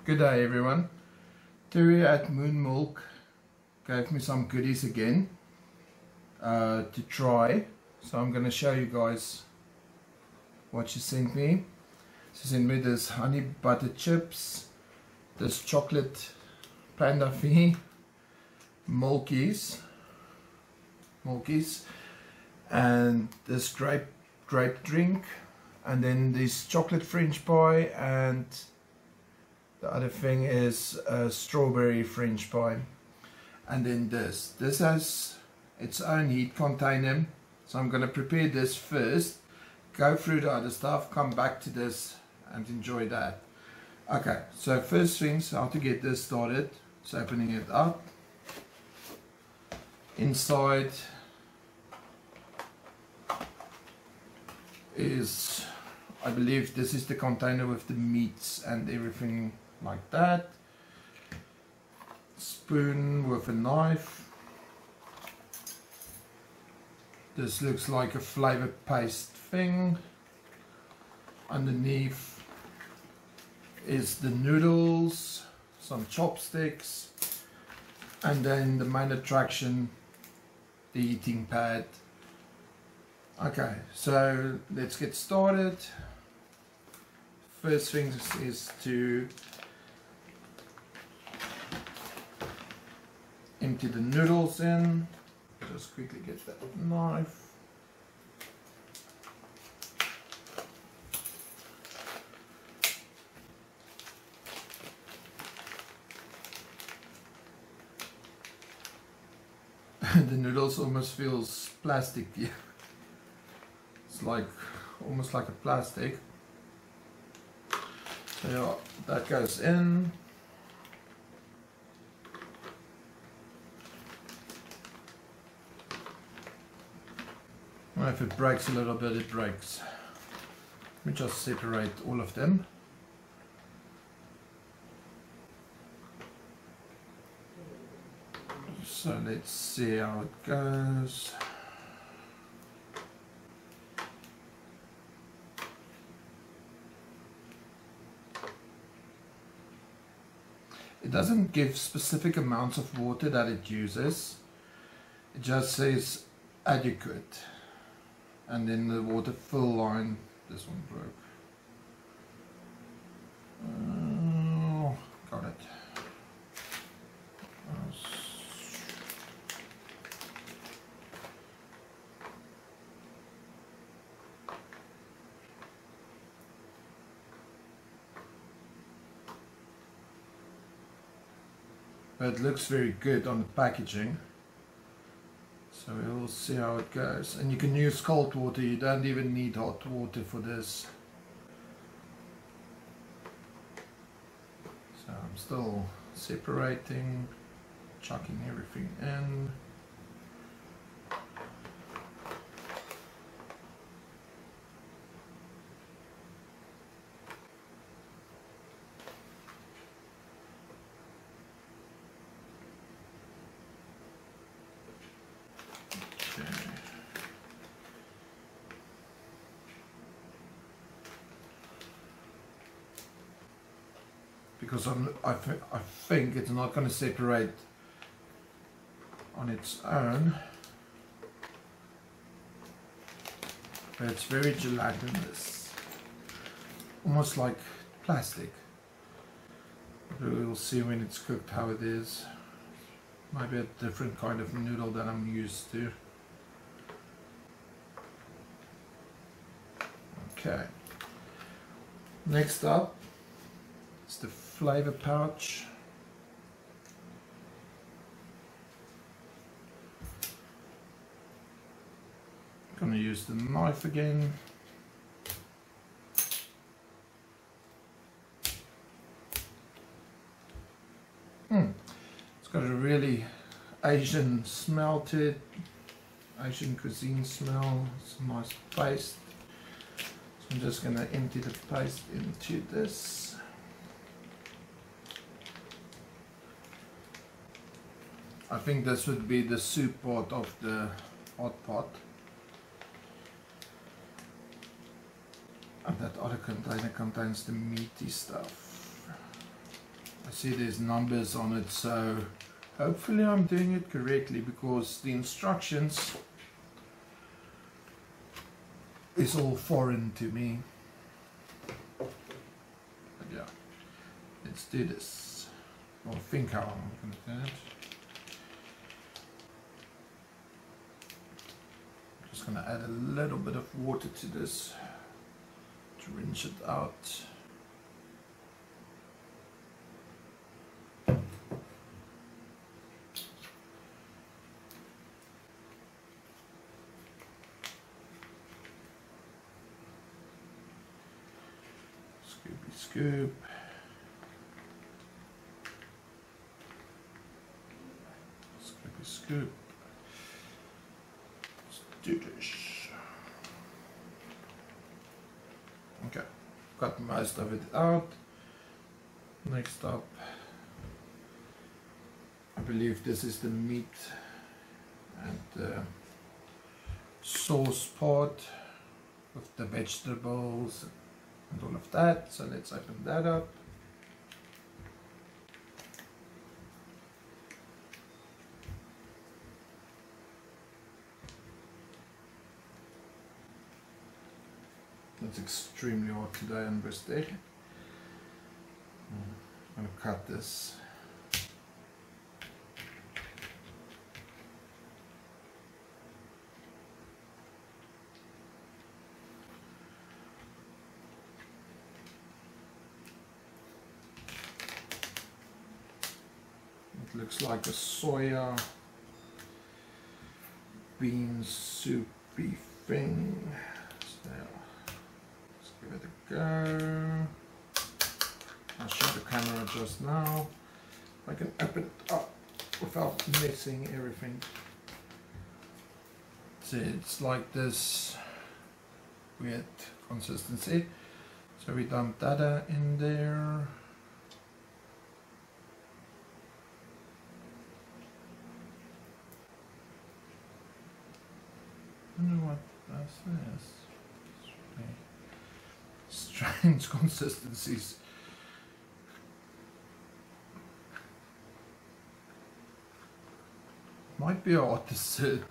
Good day everyone. Terri at Moonmilk gave me some goodies again to try. So I'm going to show you guys what she sent me. She sent me this honey butter chips, this chocolate panda fee, milkies, and this grape drink, and then this chocolate French pie, and the other thing is a strawberry French pie. And then this has its own heat container, so I'm going to prepare this first, go through the other stuff, come back to this and enjoy that. Okay, so first things, how to get this started. So opening it up, inside is, I believe this is the container with the meats and everything like that. Spoon with a knife. This looks like a flavor paste thing. Underneath is the noodles, some chopsticks, and then the main attraction, the eating pad. Okay, so let's get started. First thing is to empty the noodles in. Just quickly get that knife. The noodles almost feels plasticky. It's like almost like a plastic. So yeah, that goes in. Well, if it breaks a little bit, it breaks. Let me just separate all of them. So let's see how it goes. It doesn't give specific amounts of water that it uses. It just says adequate. And then the water fill line, this one broke. Got it. But it looks very good on the packaging. So we'll see how it goes. And you can use cold water, you don't even need hot water for this. So I'm still separating, chucking everything in. Because I think it's not going to separate on its own, but it's very gelatinous, almost like plastic. We'll see when it's cooked how it is. Maybe a different kind of noodle that I'm used to. Okay, next up is the flavor pouch. I'm going to use the knife again. It's got a really Asian smell to it, Asian cuisine smell. It's a nice paste. So I'm just going to empty the paste into this. I think this would be the soup part of the hot pot. And that other container contains the meaty stuff. I see there's numbers on it, so hopefully I'm doing it correctly, because the instructions is all foreign to me. But yeah, let's do this. I'll think how I'm going to do it. I'm just going to add a little bit of water to this to rinse it out. Scoop. Scoopy scoop. Let's do this. Okay, got most of it out. Next up, I believe this is the meat and the sauce part with the vegetables and all of that. So let's open that up. It's extremely hot today in Worcester. I'm going to cut this. It looks like a soya bean soupy thing. So let's give it a go. I'll show the camera just now. I can open it up without mixing everything. See, it's like this weird consistency. So we dump that in there. I don't know what that is. Strange consistencies. Might be hard to sit.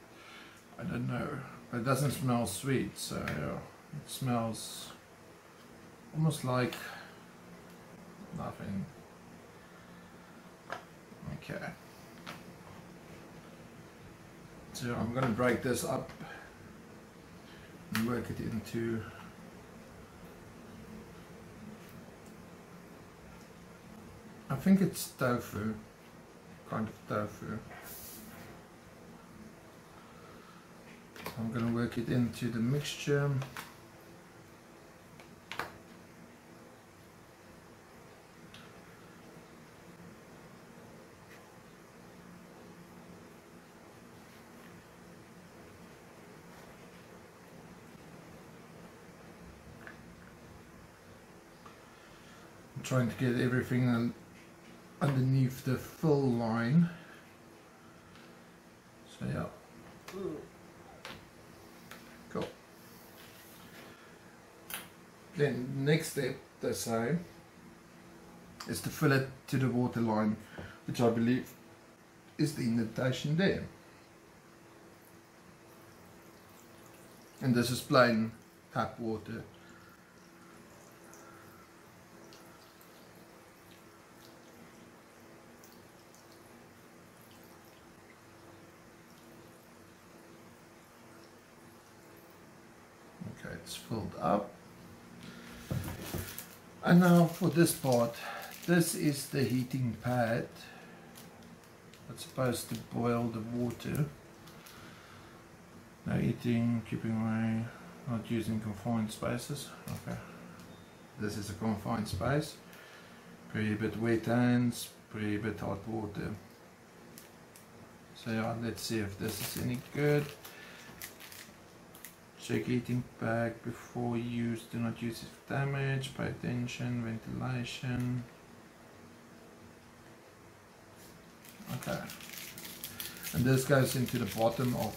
I don't know. But it doesn't smell sweet, so yeah, it smells almost like nothing. Okay. So I'm gonna break this up and work it into I think it's tofu, kind of tofu. So I'm going to work it into the mixture. I'm trying to get everything underneath the fill line. So yeah. Cool. Then next step, they say, is to fill it to the water line, which I believe is the indentation there. And this is plain tap water. Okay, it's filled up. And now for this part, this is the heating pad that's supposed to boil the water. No eating, keeping away, not using confined spaces. Okay, this is a confined space. Prohibit wet hands, prohibit hot water. So yeah, let's see if this is any good. Check heating pack before use, do not use it for damage, pay attention, ventilation. Okay, and this goes into the bottom of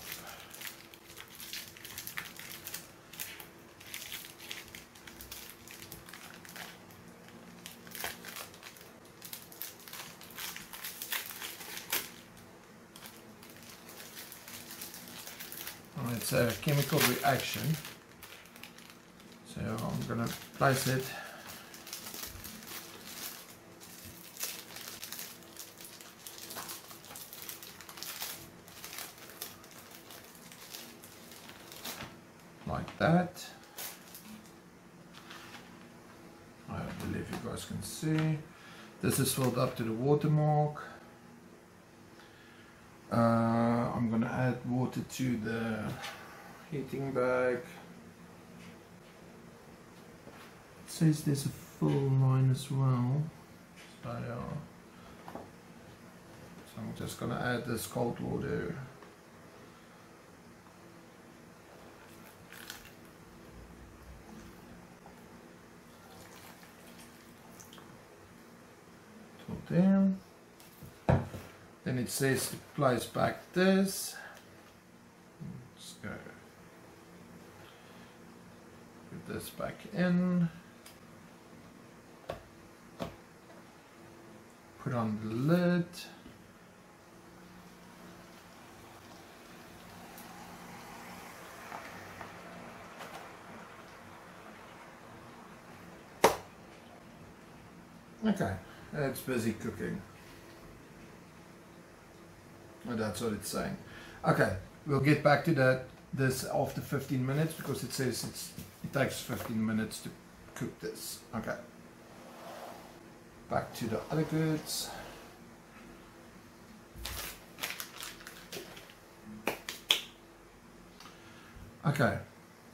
it's a chemical reaction. So I'm gonna place it like that. I believe you guys can see. This is filled up to the watermark. I'm gonna add water to the heating bag. It says there's a full line as well. So yeah. So I'm just gonna add this cold water. There. Then it says to place back this. Let's go. Put this back in. Put on the lid. Okay. It's busy cooking. And that's what it's saying. Okay, we'll get back to this after 15 minutes because it says it takes 15 minutes to cook this. Okay. Back to the other goods. Okay,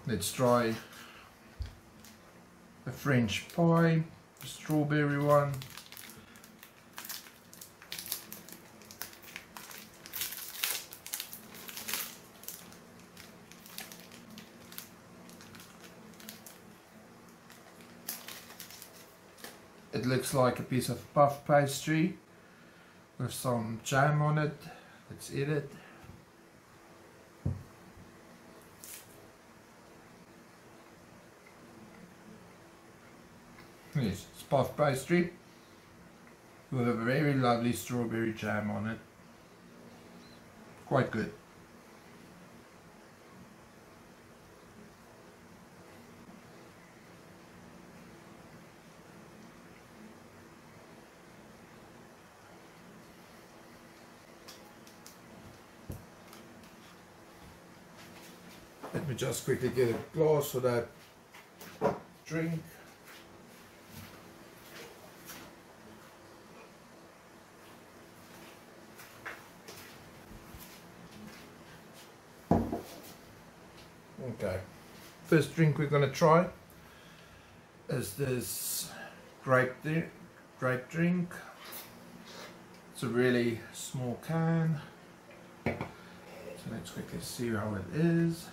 let's try the French pie, the strawberry one. It looks like a piece of puff pastry with some jam on it. Let's eat it. Yes, it's puff pastry with a very lovely strawberry jam on it. Quite good. Let me just quickly get a glass for that drink. Okay, first drink we're going to try is this grape drink. It's a really small can, so let's quickly see how it is.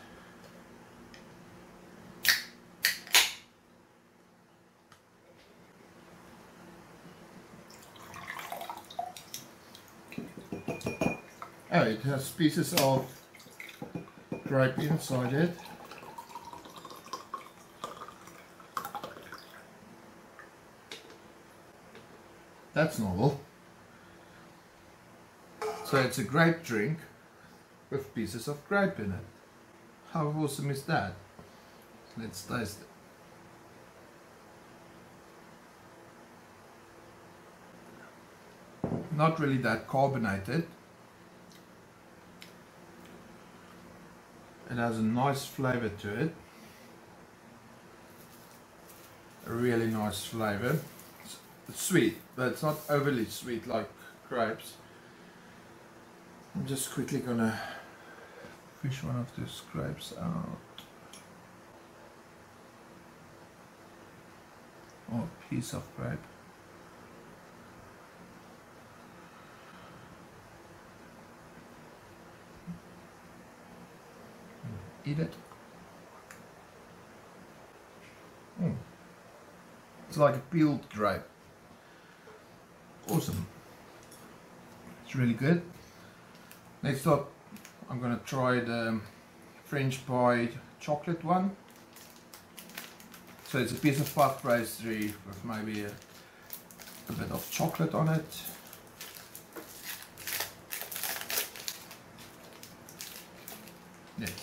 Oh, it has pieces of grape inside it. That's novel. So it's a grape drink with pieces of grape in it. How awesome is that? Let's taste it. Not really that carbonated. It has a nice flavor to it. A really nice flavor. It's sweet, but it's not overly sweet like grapes. I'm just quickly gonna fish one of those grapes out. Oh, a piece of grape. Eat it. It's like a peeled grape. Awesome. It's really good. Next up, I'm gonna try the French pie chocolate one. So it's a piece of puff pastry with maybe a bit of chocolate on it. Yes.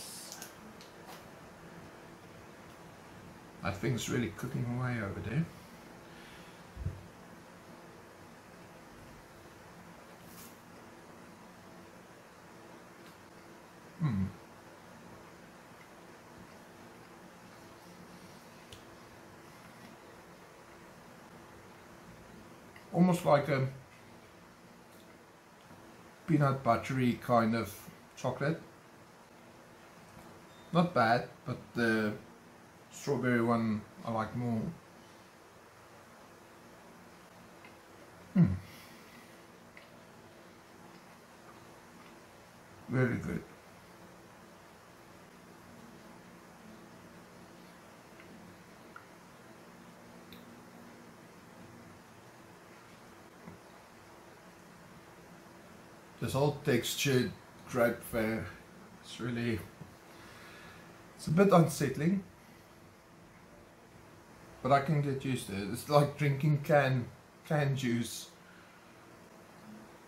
That thing's really cooking away over there. Almost like a peanut buttery kind of chocolate. Not bad, but the strawberry one I like more. Very good. This whole textured grape fare, it's a bit unsettling, but I can get used to it. It's like drinking canned juice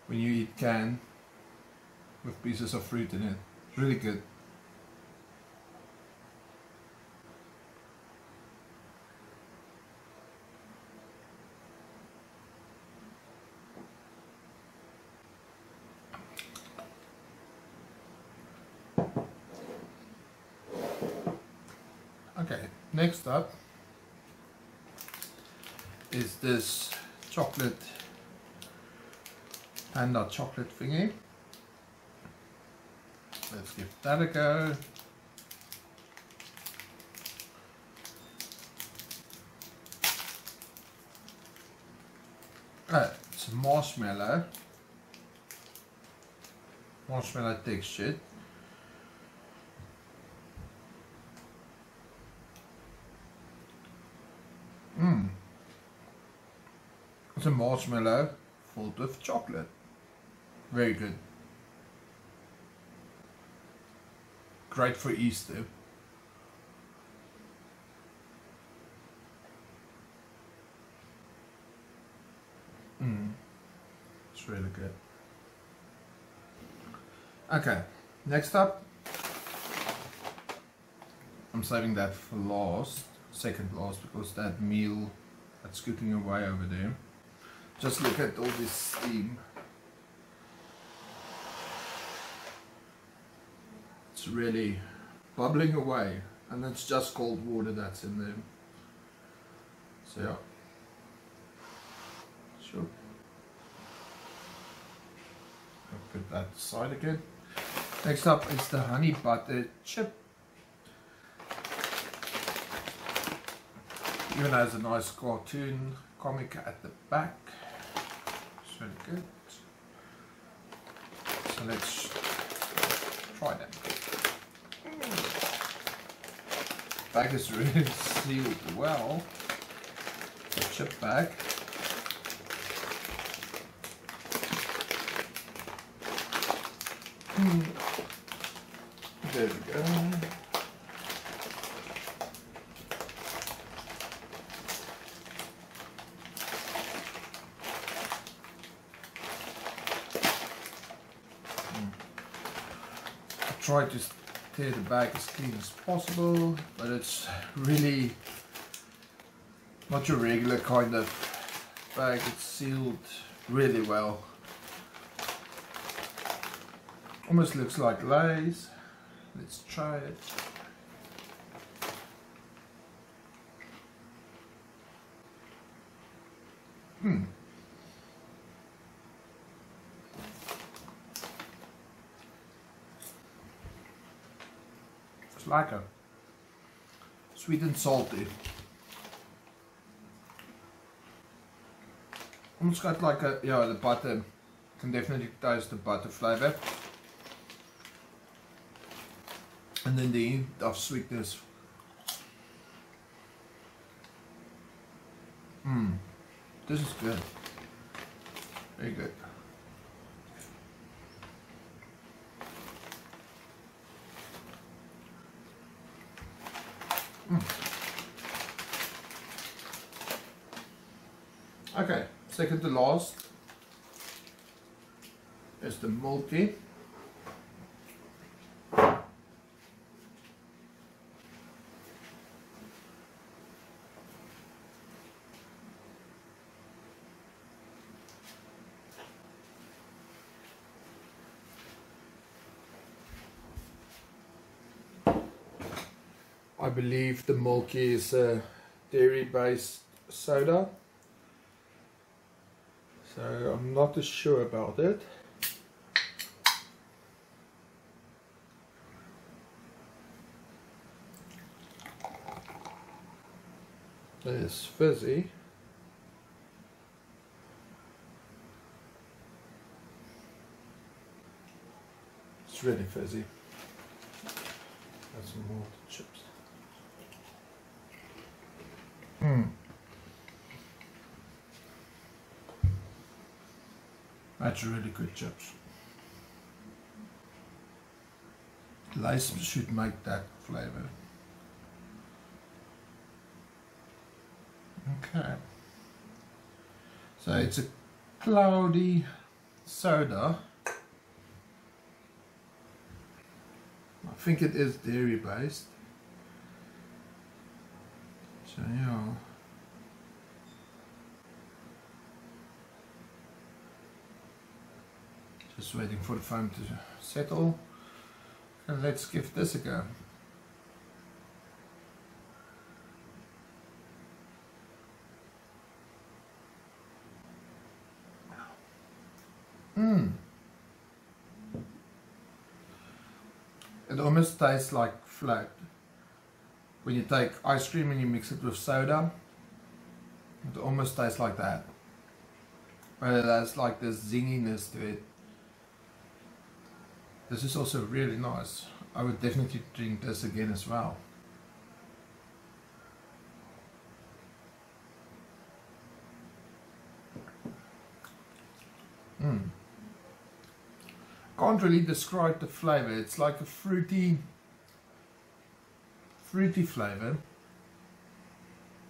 when you eat can with pieces of fruit in it. It's really good. Okay, next up is this chocolate panda chocolate thingy. Let's give that a go. It's marshmallow textured. It's a marshmallow filled with chocolate. Very good. Great for Easter. It's really good. Okay, next up, I'm saving that for last, second last, because that meal that's cooking away over there. Just look at all this steam. It's really bubbling away, and it's just cold water that's in there. So yeah, sure. I'll put that aside again. Next up is the honey butter chip. Even has a nice cartoon comic at the back. It's really good. So let's try that. Bag is really sealed well. The chip bag. There we go. Try to tear the bag as clean as possible, but it's really not your regular kind of bag. It's sealed really well. Almost looks like Lay's. Let's try it. It's like a sweet and salty. Almost got like a, yeah, the butter. Can definitely taste the butter flavor. And then the hint of sweetness. This is good. Very good. Okay, second to last is the multi. I believe the Milky is a dairy based soda, so I'm not too sure about it. It's fizzy. It's really fizzy. Add some more chips. That's really good chips. Lace should make that flavor. Okay. So it's a cloudy soda. I think it is dairy based. So yeah. Just waiting for the foam to settle. And let's give this a go. It almost tastes like float. When you take ice cream and you mix it with soda, it almost tastes like that. But it has like this zinginess to it. This is also really nice. I would definitely drink this again as well. Can't really describe the flavor. It's like a fruity flavor.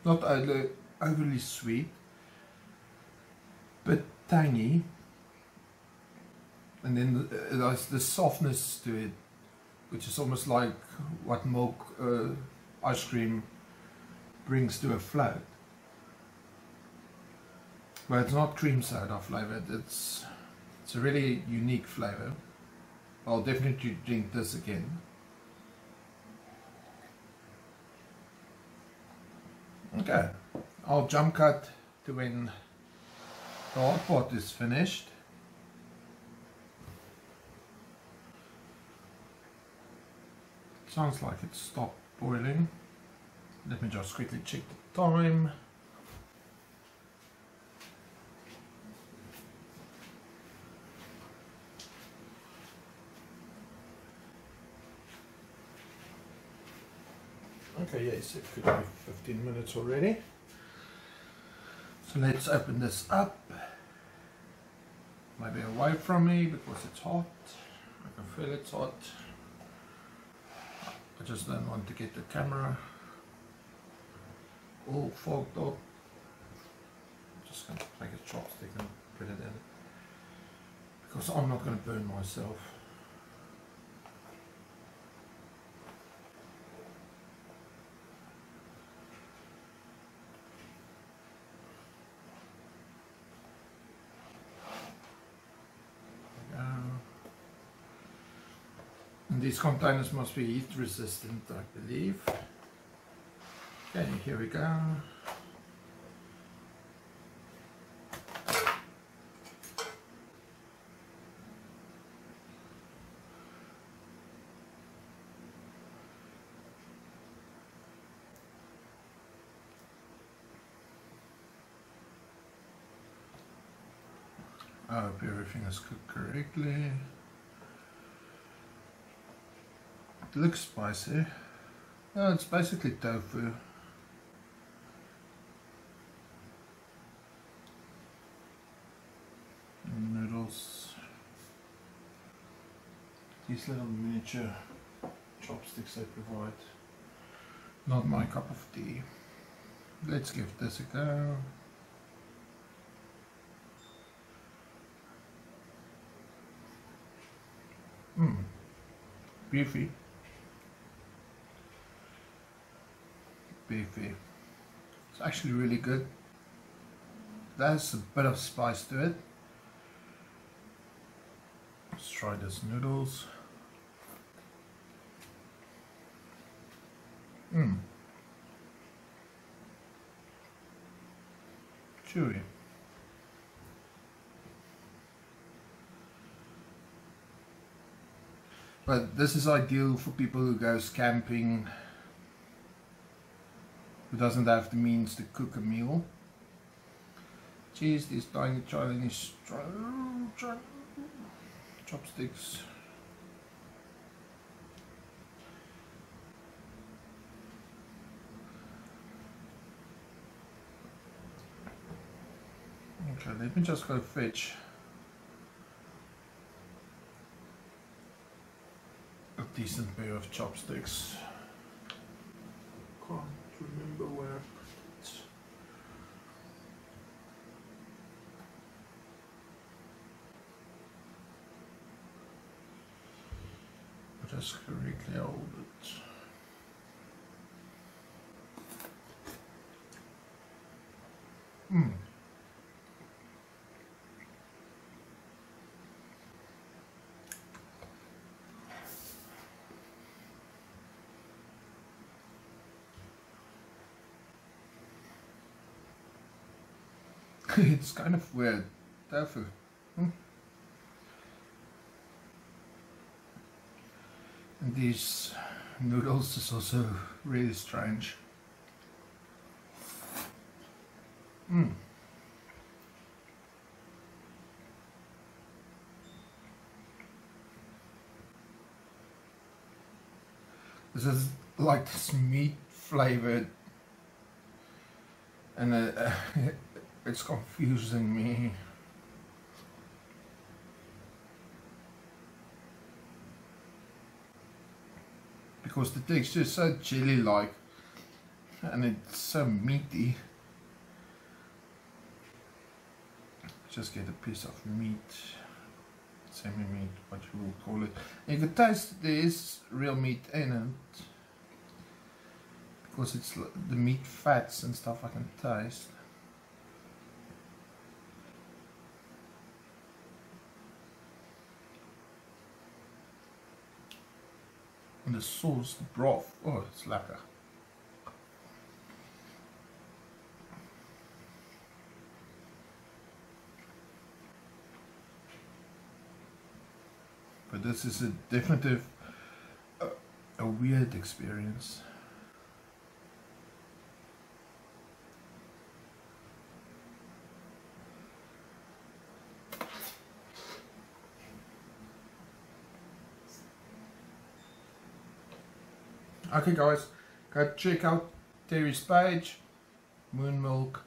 Not overly sweet, but tangy. And then there's the softness to it, which is almost like what milk ice cream brings to a float. But it's not cream soda flavored. It's a really unique flavor. I'll definitely drink this again. Okay, I'll jump cut to when the hot pot is finished. Sounds like it stopped boiling. Let me just quickly check the time. Okay, yes, it could be 15 minutes already. So let's open this up. Maybe away from me because it's hot. I can feel it's hot. I just don't want to get the camera all fogged up. I'm just going to take a chopstick and put it in, because I'm not going to burn myself. And these containers must be heat resistant, I believe. Okay, here we go. I hope everything is cooked correctly. It looks spicy. Oh, it's basically tofu. And noodles. These little miniature chopsticks they provide. Not my cup of tea. Let's give this a go. Beefy. Beefy. It's actually really good. There's a bit of spice to it. Let's try this noodles. Mm. Chewy. But this is ideal for people who goes camping, who doesn't have the means to cook a meal. Cheese, these tiny Chinese chopsticks. Okay, let me just go fetch a decent pair of chopsticks. Can't remember where I put it. But just correctly hold it. It's kind of weird, tofu. And these noodles is also really strange. This is like this meat flavored, and it's confusing me. Because the texture is so jelly-like and it's so meaty. Just get a piece of meat, semi-meat, what you will call it. You can taste there is real meat in it, because it's the meat fats and stuff I can taste. And the sauce, the broth, oh, it's lekker. But this is a definitive, a weird experience. Okay guys, go check out Terri's page, Moonmilk.